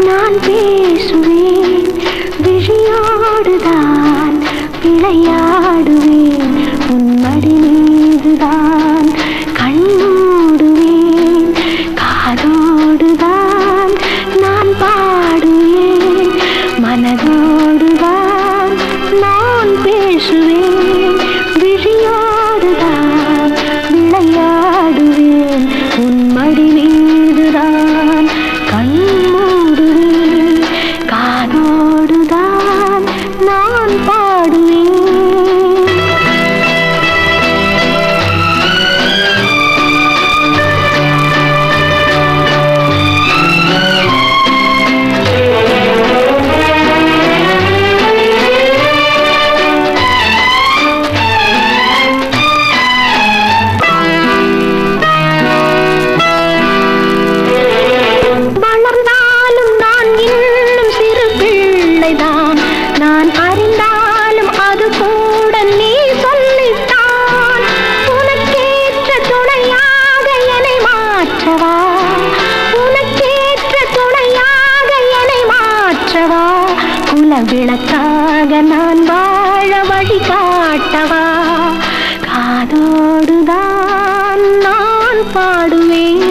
நான் பேசுவேன், விழியோடுதான் விளையாடுவேன், உன் மடி மீதுதான் கண்ணூடுவேன், காதோடுதான் நான் பாடுவேன், மனதோடுதான் நான் பேசுவேன், விழியோடுதான் விளையாடுவேன், உன் மடி மீதுதான் கண்ணூடுவேன், காதோடுதான் நான் பாடுவேன். நான் அறிந்தாலும் அது கூட நீ சொல்லித்தான், உனக்கேற்ற துணையாக என்னை மாற்றவா, உனக்கேற்ற துணையாக என்னை மாற்றவா, குலவிளக்காக நான் வாழ வழி காட்டவா, காதோடுதான் நான் பாடுவேன்.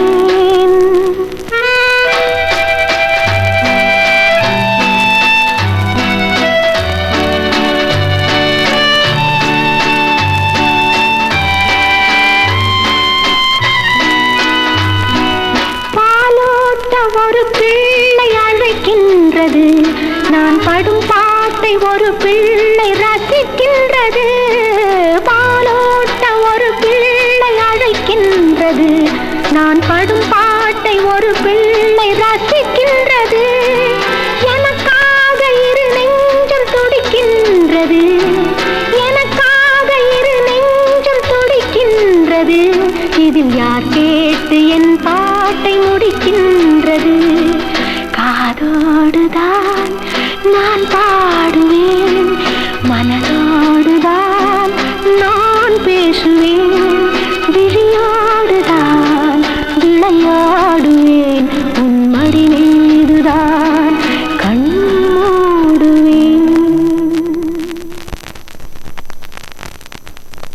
ஒரு பிள்ளை அழைக்கின்றது, நான் படும் பாட்டை ஒரு பிள்ளை ரசிக்கின்றது, பாலோட்ட ஒரு பிள்ளை அழைக்கின்றது, நான் படும் பாட்டை ஒரு பிள்ளை ரசிக்கின்றது, எனக்காக இரு நெஞ்சம் துடிக்கின்றது, எனக்காக இரு நெஞ்சம் துடிக்கின்றது, இதில் யார் கேட்டு என் பாட்டை முடிக்கின்றது, காதோடுதான் நான்